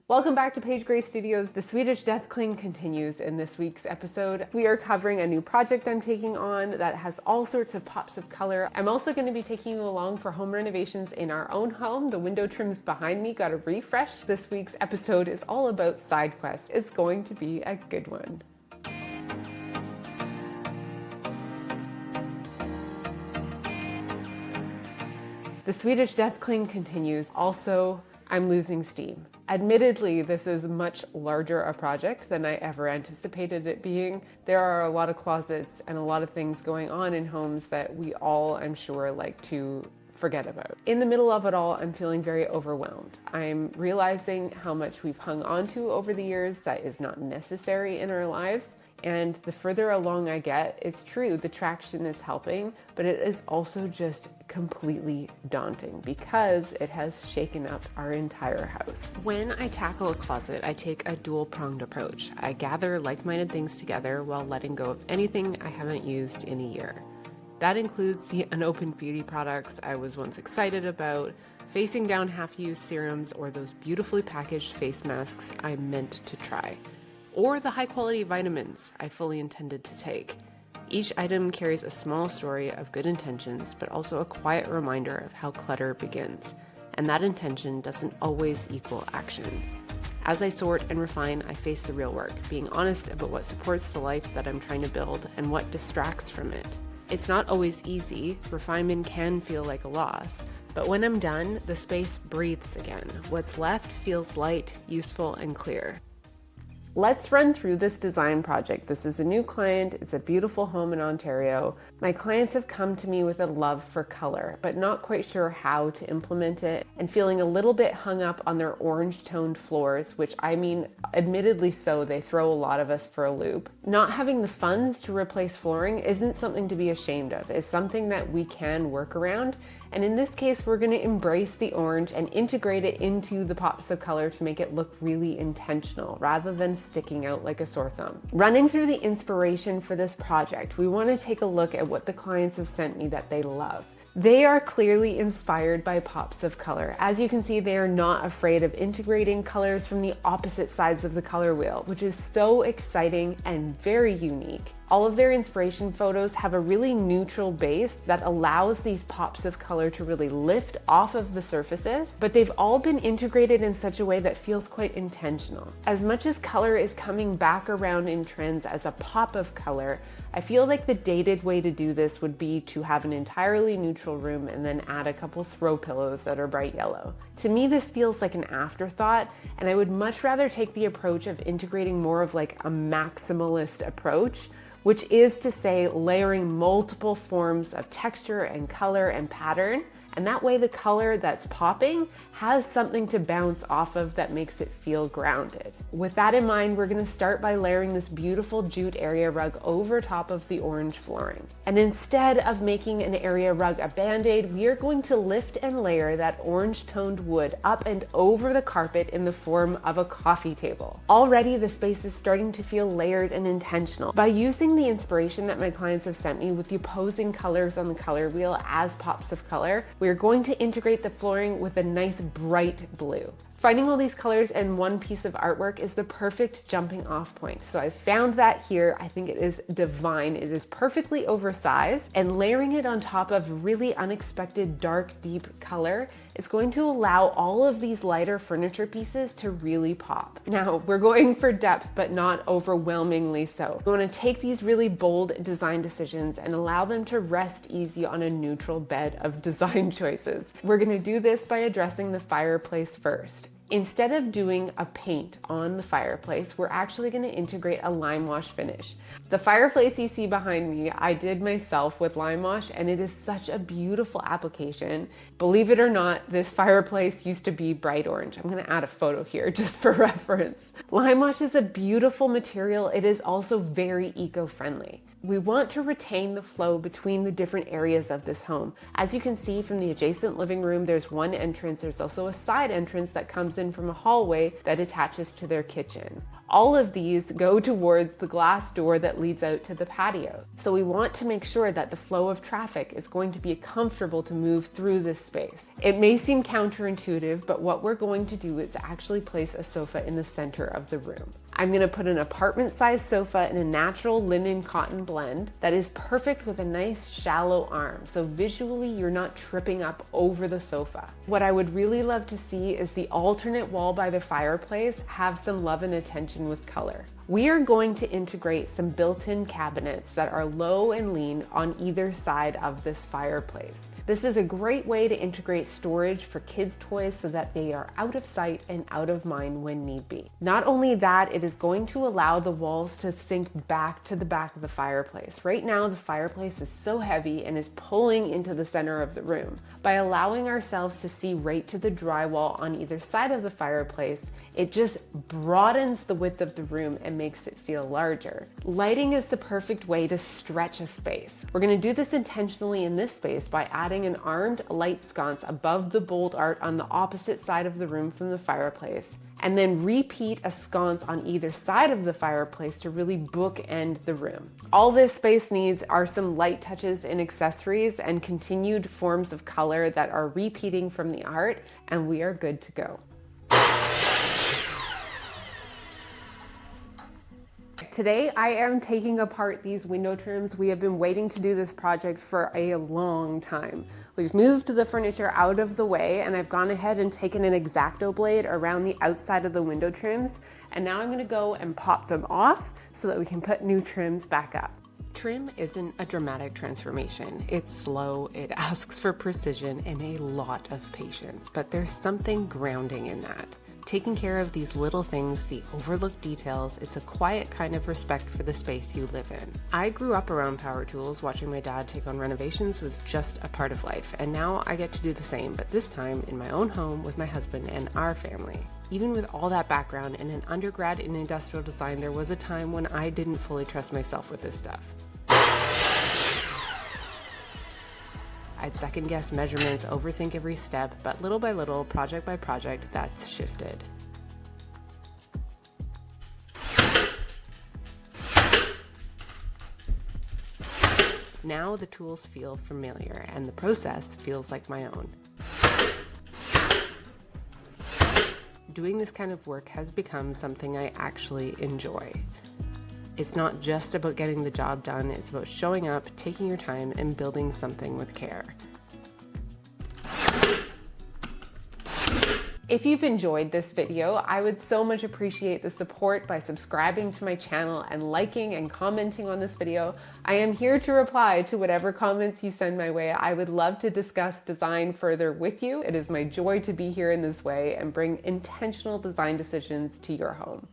Welcome back to Paige Gray Studios. The Swedish Death Clean continues in this week's episode. We are covering a new project I'm taking on that has all sorts of pops of color. I'm also going to be taking you along for home renovations in our own home. The window trims behind me got a refresh. This week's episode is all about side quests. It's going to be a good one. The Swedish Death Clean continues. Also, I'm losing steam. Admittedly, this is much larger a project than I ever anticipated it being. There are a lot of closets and a lot of things going on in homes that we all, I'm sure, like to forget about. In the middle of it all, I'm feeling very overwhelmed. I'm realizing how much we've hung on to over the years that is not necessary in our lives. And the further along I get, it's true, the traction is helping, but it is also just completely daunting because it has shaken up our entire house. When I tackle a closet, I take a dual-pronged approach. I gather like-minded things together while letting go of anything I haven't used in a year. That includes the unopened beauty products I was once excited about, facing down half-used serums, or those beautifully packaged face masks I meant to try, or the high-quality vitamins I fully intended to take. Each item carries a small story of good intentions, but also a quiet reminder of how clutter begins, and that intention doesn't always equal action. As I sort and refine, I face the real work, being honest about what supports the life that I'm trying to build and what distracts from it. It's not always easy. Refinement can feel like a loss, but when I'm done, the space breathes again. What's left feels light, useful, and clear. Let's run through this design project. This is a new client. It's a beautiful home in Ontario. My clients have come to me with a love for color, but not quite sure how to implement it and feeling a little bit hung up on their orange toned floors, which I mean, admittedly so, they throw a lot of us for a loop. Not having the funds to replace flooring isn't something to be ashamed of. It's something that we can work around. And in this case, we're going to embrace the orange and integrate it into the pops of color to make it look really intentional rather than sticking out like a sore thumb. Running through the inspiration for this project, we want to take a look at what the clients have sent me that they love. They are clearly inspired by pops of color. As you can see, they are not afraid of integrating colors from the opposite sides of the color wheel, which is so exciting and very unique. All of their inspiration photos have a really neutral base that allows these pops of color to really lift off of the surfaces, but they've all been integrated in such a way that feels quite intentional. As much as color is coming back around in trends as a pop of color, I feel like the dated way to do this would be to have an entirely neutral room and then add a couple throw pillows that are bright yellow. To me, this feels like an afterthought, and I would much rather take the approach of integrating more of like a maximalist approach, which is to say layering multiple forms of texture and color and pattern. And that way the color that's popping has something to bounce off of that makes it feel grounded. With that in mind, we're gonna start by layering this beautiful jute area rug over top of the orange flooring. And instead of making an area rug a band-aid, we are going to lift and layer that orange toned wood up and over the carpet in the form of a coffee table. Already the space is starting to feel layered and intentional. By using the inspiration that my clients have sent me with the opposing colors on the color wheel as pops of color, we're going to integrate the flooring with a nice bright blue. Finding all these colors in one piece of artwork is the perfect jumping off point. So I found that here. I think it is divine. It is perfectly oversized, and layering it on top of really unexpected dark, deep color is going to allow all of these lighter furniture pieces to really pop. Now, we're going for depth, but not overwhelmingly so. We want to take these really bold design decisions and allow them to rest easy on a neutral bed of design choices. We're going to do this by addressing the fireplace first. Instead of doing a paint on the fireplace, we're actually going to integrate a lime wash finish. The fireplace you see behind me, I did myself with lime wash, and it is such a beautiful application. Believe it or not, this fireplace used to be bright orange. I'm going to add a photo here just for reference. Lime wash is a beautiful material. It is also very eco-friendly. We want to retain the flow between the different areas of this home. As you can see from the adjacent living room, there's one entrance. There's also a side entrance that comes in from a hallway that attaches to their kitchen. All of these go towards the glass door that that leads out to the patio. So we want to make sure that the flow of traffic is going to be comfortable to move through this space. It may seem counterintuitive, but what we're going to do is actually place a sofa in the center of the room. I'm going to put an apartment-sized sofa in a natural linen cotton blend that is perfect with a nice shallow arm, so visually you're not tripping up over the sofa. What I would really love to see is the alternate wall by the fireplace have some love and attention with color. We are going to integrate some built-in cabinets that are low and lean on either side of this fireplace. This is a great way to integrate storage for kids' toys so that they are out of sight and out of mind when need be. Not only that, it is going to allow the walls to sink back to the back of the fireplace. Right now, the fireplace is so heavy and is pulling into the center of the room. By allowing ourselves to see right to the drywall on either side of the fireplace, it just broadens the width of the room and makes it feel larger. Lighting is the perfect way to stretch a space. We're going to do this intentionally in this space by adding an armed light sconce above the bold art on the opposite side of the room from the fireplace, and then repeat a sconce on either side of the fireplace to really bookend the room. All this space needs are some light touches and accessories and continued forms of color that are repeating from the art, and we are good to go. Today, I am taking apart these window trims. We have been waiting to do this project for a long time. We've moved the furniture out of the way, and I've gone ahead and taken an X-Acto blade around the outside of the window trims, and now I'm gonna go and pop them off so that we can put new trims back up. Trim isn't a dramatic transformation. It's slow, it asks for precision and a lot of patience, but there's something grounding in that. Taking care of these little things, the overlooked details, it's a quiet kind of respect for the space you live in. I grew up around power tools. Watching my dad take on renovations was just a part of life, and now I get to do the same, but this time in my own home with my husband and our family. Even with all that background and an undergrad in industrial design, there was a time when I didn't fully trust myself with this stuff. I'd second guess measurements, overthink every step, but little by little, project by project, that's shifted. Now the tools feel familiar and the process feels like my own. Doing this kind of work has become something I actually enjoy. It's not just about getting the job done, it's about showing up, taking your time, and building something with care. If you've enjoyed this video, I would so much appreciate the support by subscribing to my channel and liking and commenting on this video. I am here to reply to whatever comments you send my way. I would love to discuss design further with you. It is my joy to be here in this way and bring intentional design decisions to your home.